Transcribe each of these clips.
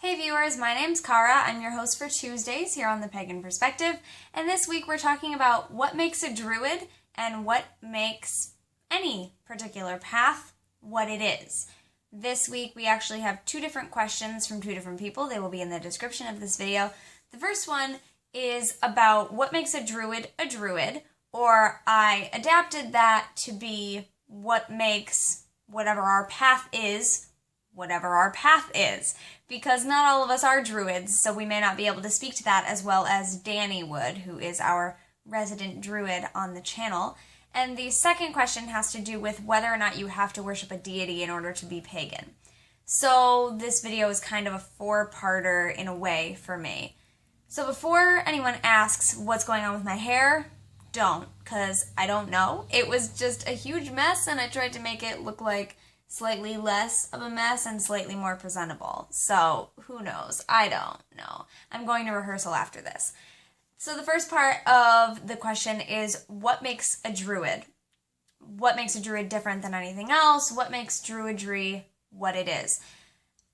Hey viewers, my name's Kara. I'm your host for Tuesdays here on the Pagan Perspective, and this week we're talking about what makes a druid and what makes any particular path what it is. This week we actually have two different questions from two different people. They will be in the description of this video. The first one is about what makes a druid, or I adapted that to be what makes whatever our path is, because not all of us are druids, so we may not be able to speak to that as well as Danny would, who is our resident druid on the channel. And the second question has to do with whether or not you have to worship a deity in order to be pagan. So this video is kind of a four-parter in a way for me. So before anyone asks what's going on with my hair, don't, because I don't know. It was just a huge mess, and I tried to make it look like slightly less of a mess and slightly more presentable. So who knows? I don't know. I'm going to rehearsal after this. So the first part of the question is, what makes a druid? What makes a druid different than anything else? What makes druidry what it is?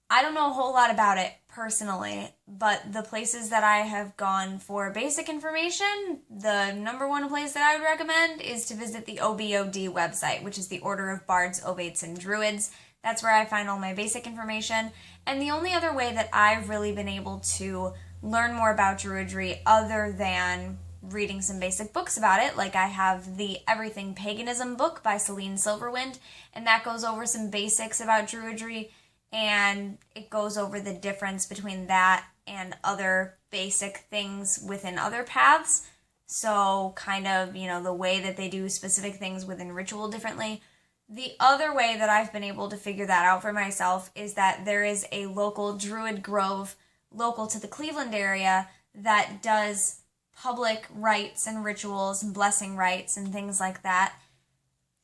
I don't know a whole lot about it personally, but the places that I have gone for basic information, the number one place that I would recommend is to visit the OBOD website, which is the Order of Bards, Ovates, and Druids. That's where I find all my basic information. And the only other way that I've really been able to learn more about druidry other than reading some basic books about it, like I have the Everything Paganism book by Celine Silverwind, and that goes over some basics about druidry, and it goes over the difference between that and other basic things within other paths. So kind of, the way that they do specific things within ritual differently. The other way that I've been able to figure that out for myself is that there is a local druid grove local to the Cleveland area that does public rites and rituals and blessing rites and things like that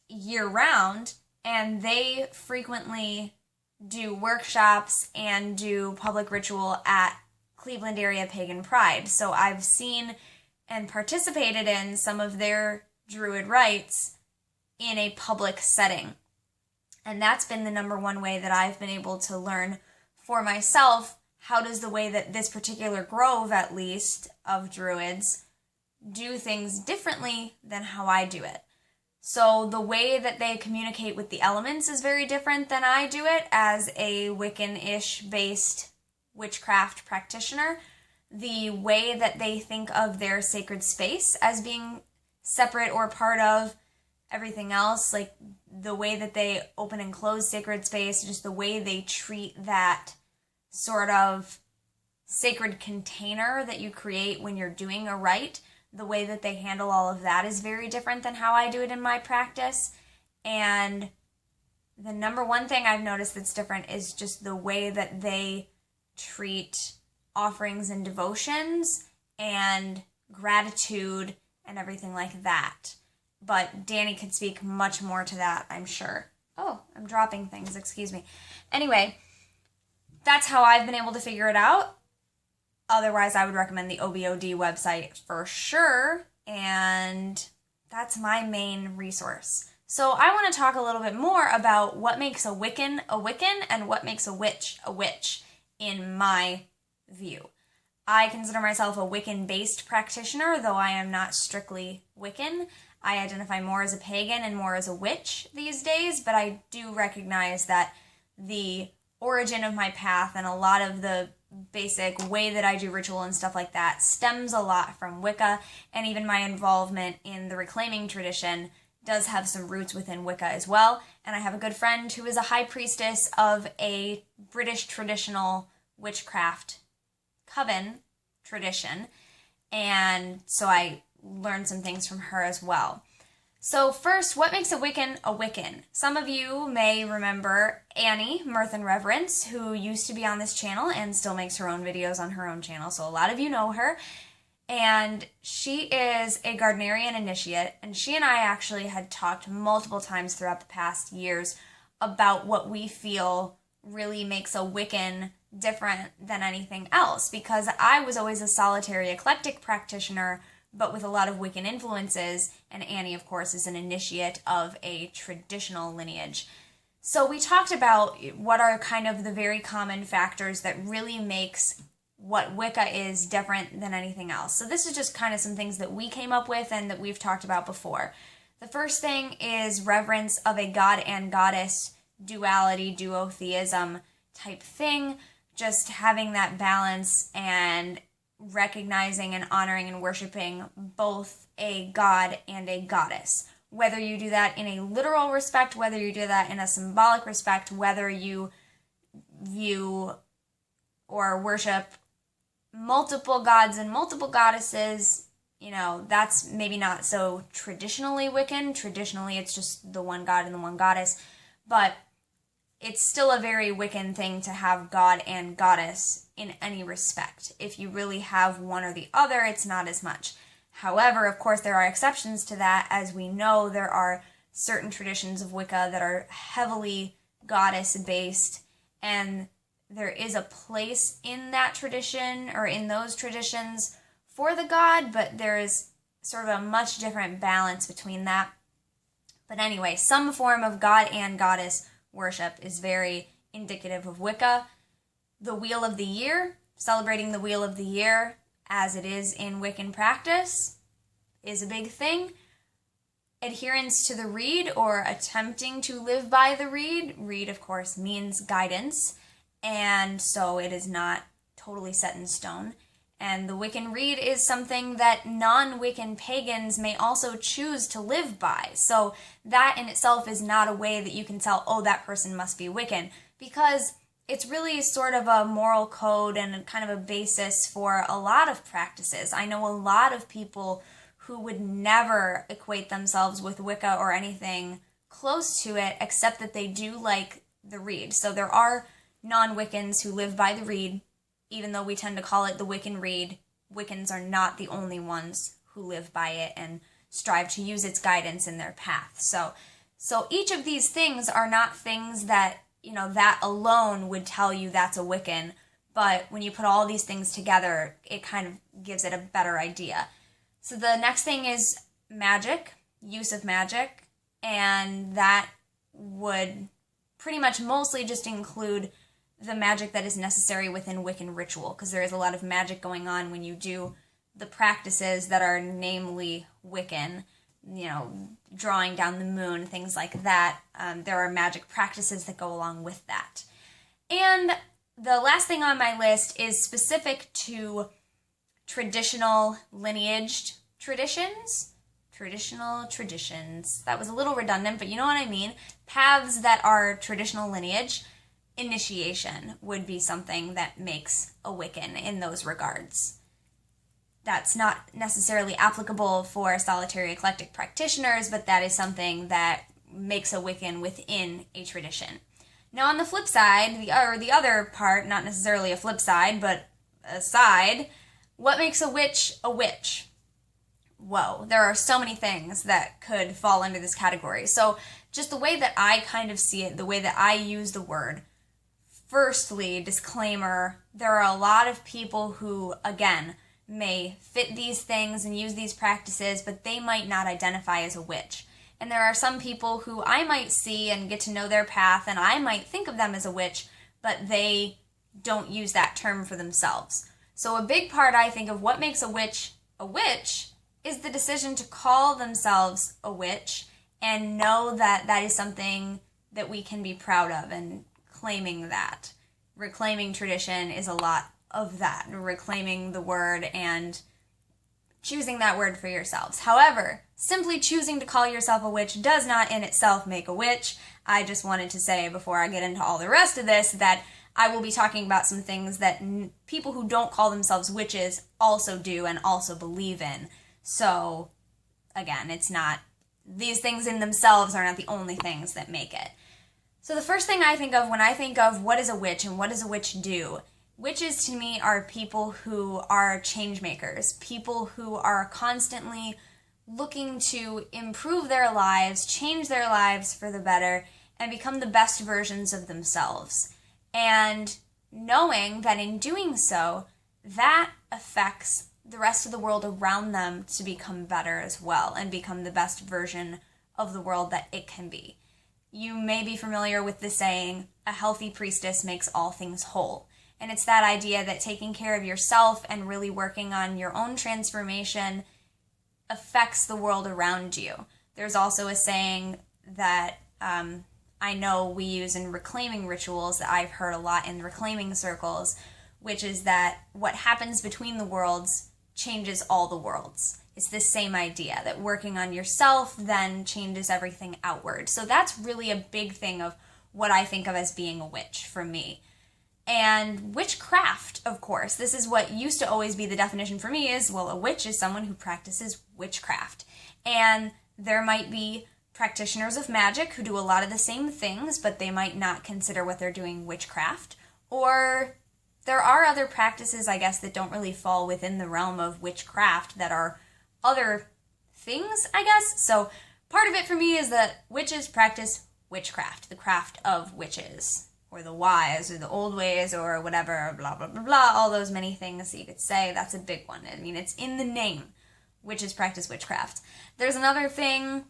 year round, and they frequently do workshops and do public ritual at Cleveland area Pagan Pride. So I've seen and participated in some of their druid rites in a public setting. And that's been the number one way that I've been able to learn for myself, how does the way that this particular grove, at least, of druids do things differently than how I do it. So the way that they communicate with the elements is very different than I do it as a Wiccan-ish based witchcraft practitioner. The way that they think of their sacred space as being separate or part of everything else, like the way that they open and close sacred space, just the way they treat that sort of sacred container that you create when you're doing a rite, the way that they handle all of that is very different than how I do it in my practice. And the number one thing I've noticed that's different is just the way that they treat offerings and devotions and gratitude and everything like that. But Danny could speak much more to that, I'm sure. Oh, I'm dropping things, excuse me. Anyway, that's how I've been able to figure it out. Otherwise, I would recommend the OBOD website for sure, and that's my main resource. So I want to talk a little bit more about what makes a Wiccan and what makes a witch in my view. I consider myself a Wiccan-based practitioner, though I am not strictly Wiccan. I identify more as a pagan and more as a witch these days, but I do recognize that the origin of my path and a lot of the basic way that I do ritual and stuff like that stems a lot from Wicca, and even my involvement in the reclaiming tradition does have some roots within Wicca as well. And I have a good friend who is a high priestess of a British traditional witchcraft coven tradition, and so I learned some things from her as well. So first, what makes a Wiccan a Wiccan? Some of you may remember Annie, Mirth and Reverence, who used to be on this channel and still makes her own videos on her own channel, so a lot of you know her. And she is a Gardnerian initiate, and she and I actually had talked multiple times throughout the past years about what we feel really makes a Wiccan different than anything else, because I was always a solitary eclectic practitioner but with a lot of Wiccan influences, and Annie, of course, is an initiate of a traditional lineage. So we talked about what are kind of the very common factors that really makes what Wicca is different than anything else. So this is just kind of some things that we came up with and that we've talked about before. The first thing is reverence of a god and goddess duality, duotheism type thing. Just having that balance and recognizing and honoring and worshiping both a god and a goddess. Whether you do that in a literal respect, whether you do that in a symbolic respect, whether you view or worship multiple gods and multiple goddesses, you know, that's maybe not so traditionally Wiccan. Traditionally, it's just the one god and the one goddess, but it's still a very Wiccan thing to have god and goddess in any respect. If you really have one or the other, it's not as much. However, of course, there are exceptions to that. As we know, there are certain traditions of Wicca that are heavily goddess-based, and there is a place in that tradition or in those traditions for the god, but there is sort of a much different balance between that. But anyway, some form of god and goddess worship is very indicative of Wicca. The Wheel of the Year, celebrating the Wheel of the Year as it is in Wiccan practice, is a big thing. Adherence to the Reed, or attempting to live by the Reed. Reed, of course, means guidance, and so it is not totally set in stone. And the Wiccan Reed is something that non-Wiccan pagans may also choose to live by. So that in itself is not a way that you can tell, oh, that person must be Wiccan, because it's really sort of a moral code and kind of a basis for a lot of practices. I know a lot of people who would never equate themselves with Wicca or anything close to it, except that they do like the Reed. So there are non-Wiccans who live by the Reed, even though we tend to call it the Wiccan Reed. Wiccans are not the only ones who live by it and strive to use its guidance in their path. So each of these things are not things that, you know, that alone would tell you that's a Wiccan, but when you put all these things together, it kind of gives it a better idea. So the next thing is magic, use of magic, and that would pretty much mostly just include the magic that is necessary within Wiccan ritual, because there is a lot of magic going on when you do the practices that are namely Wiccan, you know, drawing down the moon, things like that. There are magic practices that go along with that. And the last thing on my list is specific to traditional lineaged traditions. Traditional traditions. That was a little redundant, but you know what I mean. Paths that are traditional lineage. Initiation would be something that makes a Wiccan in those regards. That's not necessarily applicable for solitary eclectic practitioners, but that is something that makes a Wiccan within a tradition. Now on the flip side, the other part, not necessarily a flip side, but a side, what makes a witch a witch? Whoa, there are so many things that could fall under this category. So just the way that I kind of see it, the way that I use the word, firstly, disclaimer, there are a lot of people who, again, may fit these things and use these practices, but they might not identify as a witch. And there are some people who I might see and get to know their path, and I might think of them as a witch, but they don't use that term for themselves. So a big part, I think, of what makes a witch is the decision to call themselves a witch and know that that is something that we can be proud of, and claiming that. Reclaiming tradition is a lot of that, reclaiming the word and choosing that word for yourselves. However, simply choosing to call yourself a witch does not in itself make a witch. I just wanted to say before I get into all the rest of this that I will be talking about some things that people who don't call themselves witches also do and also believe in. So, again, it's not, these things in themselves are not the only things that make it. So the first thing I think of when I think of what is a witch and what does a witch do, witches to me are people who are change makers, people who are constantly looking to improve their lives, change their lives for the better, and become the best versions of themselves. And knowing that in doing so, that affects the rest of the world around them to become better as well and become the best version of the world that it can be. you may be familiar with the saying, a healthy priestess makes all things whole. And it's that idea that taking care of yourself and really working on your own transformation affects the world around you. There's also a saying that I know we use in reclaiming rituals that I've heard a lot in reclaiming circles, which is that what happens between the worlds changes all the worlds. It's this same idea that working on yourself then changes everything outward. So that's really a big thing of what I think of as being a witch for me. And witchcraft, of course, this is what used to always be the definition for me is, well, a witch is someone who practices witchcraft. And there might be practitioners of magic who do a lot of the same things, but they might not consider what they're doing witchcraft. Or there are other practices, I guess, that don't really fall within the realm of witchcraft that are other things, I guess. So part of it for me is that witches practice witchcraft, the craft of witches, or the wise, or the old ways, or whatever, blah, blah, blah, blah, all those many things that you could say. That's a big one. I mean, it's in the name. Witches practice witchcraft. There's another thing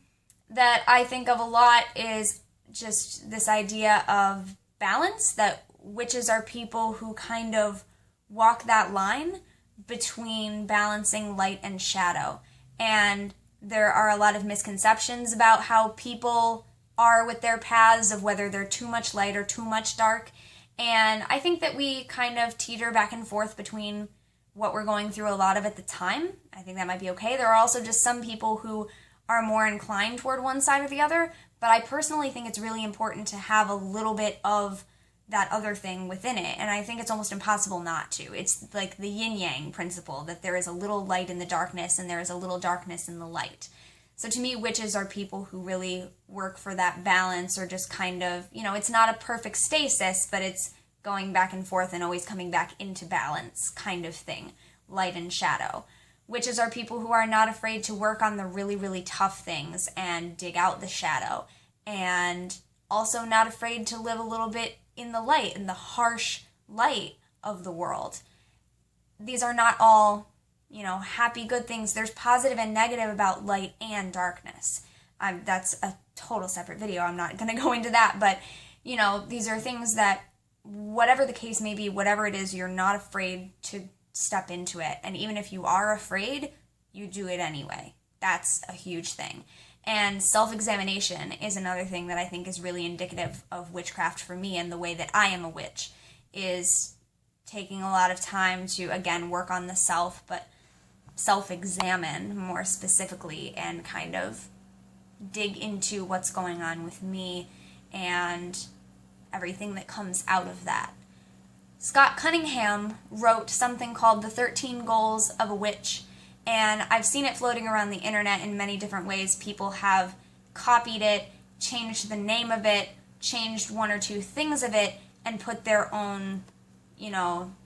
that I think of a lot is just this idea of balance, that witches are people who kind of walk that line between balancing light and shadow. And there are a lot of misconceptions about how people are with their paths, of whether they're too much light or too much dark. And I think that we kind of teeter back and forth between what we're going through a lot of at the time. I think that might be okay. There are also just some people who are more inclined toward one side or the other, but I personally think it's really important to have a little bit of that other thing within it, and I think it's almost impossible not to. It's like the yin-yang principle, that there is a little light in the darkness and there is a little darkness in the light. So to me, witches are people who really work for that balance, or just kind of, it's not a perfect stasis, but it's going back and forth and always coming back into balance kind of thing, light and shadow. Witches are people who are not afraid to work on the really, really tough things and dig out the shadow, and also not afraid to live a little bit in the light, in the harsh light of the world. These are not all, happy, good things. There's positive and negative about light and darkness. That's a total separate video. I'm not going to go into that, but, these are things that, whatever the case may be, whatever it is, you're not afraid to step into it. And even if you are afraid, you do it anyway. That's a huge thing. And self-examination is another thing that I think is really indicative of witchcraft for me, and the way that I am a witch, is taking a lot of time to, again, work on the self, but self-examine more specifically, and kind of dig into what's going on with me and everything that comes out of that. Scott Cunningham wrote something called The 13 Goals of a Witch, and I've seen it floating around the internet in many different ways. People have copied it, changed the name of it, changed one or two things of it, and put their own,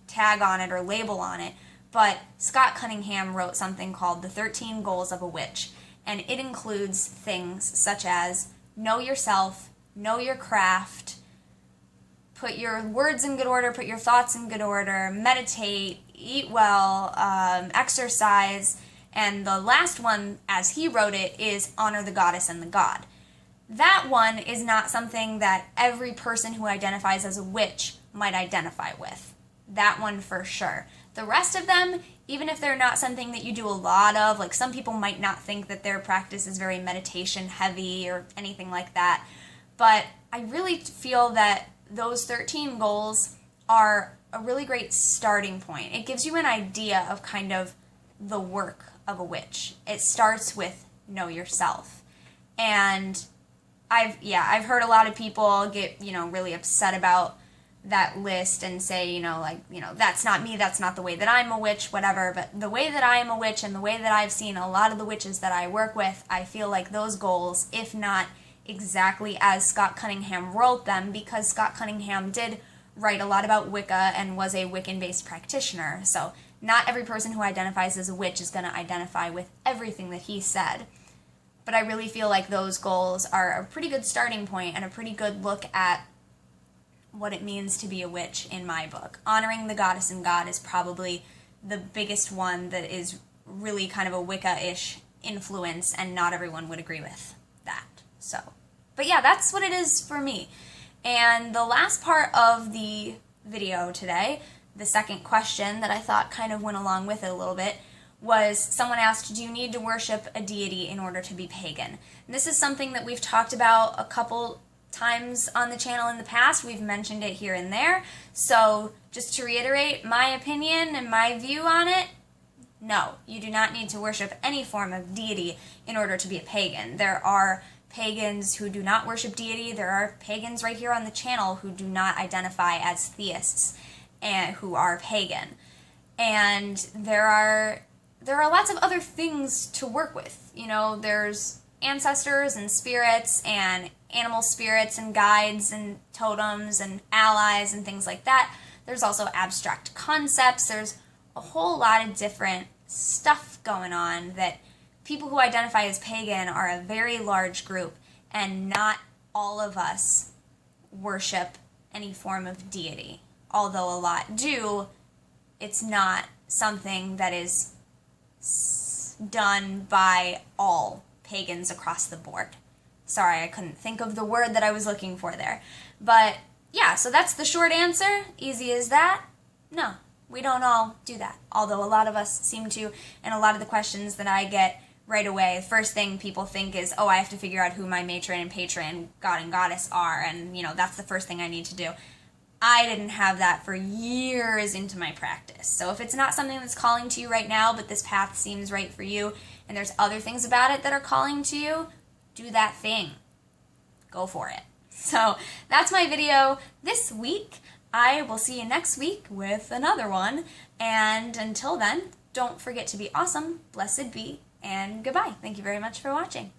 tag on it or label on it. But Scott Cunningham wrote something called The 13 Goals of a Witch, and it includes things such as know yourself, know your craft, put your words in good order, put your thoughts in good order, meditate, eat well, exercise, and the last one, as he wrote it, is honor the goddess and the god. That one is not something that every person who identifies as a witch might identify with. That one for sure. The rest of them, even if they're not something that you do a lot of, like some people might not think that their practice is very meditation heavy or anything like that, but I really feel that those 13 goals are a really great starting point. It gives you an idea of kind of the work of a witch. It starts with know yourself. And I've heard a lot of people get, really upset about that list and say, that's not me, that's not the way that I'm a witch, whatever. But the way that I am a witch, and the way that I've seen a lot of the witches that I work with, I feel like those goals, if not exactly as Scott Cunningham wrote them, because Scott Cunningham did write a lot about Wicca and was a Wiccan-based practitioner, so not every person who identifies as a witch is going to identify with everything that he said. But I really feel like those goals are a pretty good starting point and a pretty good look at what it means to be a witch in my book. Honoring the goddess and god is probably the biggest one that is really kind of a Wicca-ish influence, and not everyone would agree with that. So But yeah, that's what it is for me. And the last part of the video today, the second question that I thought kind of went along with it a little bit, was someone asked, do you need to worship a deity in order to be pagan? And this is something that we've talked about a couple times on the channel in the past. We've mentioned it here and there. So just to reiterate my opinion and my view on it, no, you do not need to worship any form of deity in order to be a pagan. There are pagans who do not worship deity. There are pagans right here on the channel who do not identify as theists and who are pagan. And there are lots of other things to work with. You know, there's ancestors and spirits and animal spirits and guides and totems and allies and things like that. There's also abstract concepts. There's a whole lot of different stuff going on that people who identify as pagan are a very large group, and not all of us worship any form of deity. Although a lot do, it's not something that is done by all pagans across the board. Sorry, I couldn't think of the word that I was looking for there. But yeah, so that's the short answer. Easy as that. No, we don't all do that. Although a lot of us seem to, and a lot of the questions that I get right away, the first thing people think is, oh, I have to figure out who my matron and patron, god and goddess are, and you know, that's the first thing I need to do. I didn't have that for years into my practice. So if it's not something that's calling to you right now, but this path seems right for you, and there's other things about it that are calling to you, do that thing. Go for it. So that's my video this week. I will see you next week with another one. And until then, don't forget to be awesome, blessed be, and goodbye. Thank you very much for watching.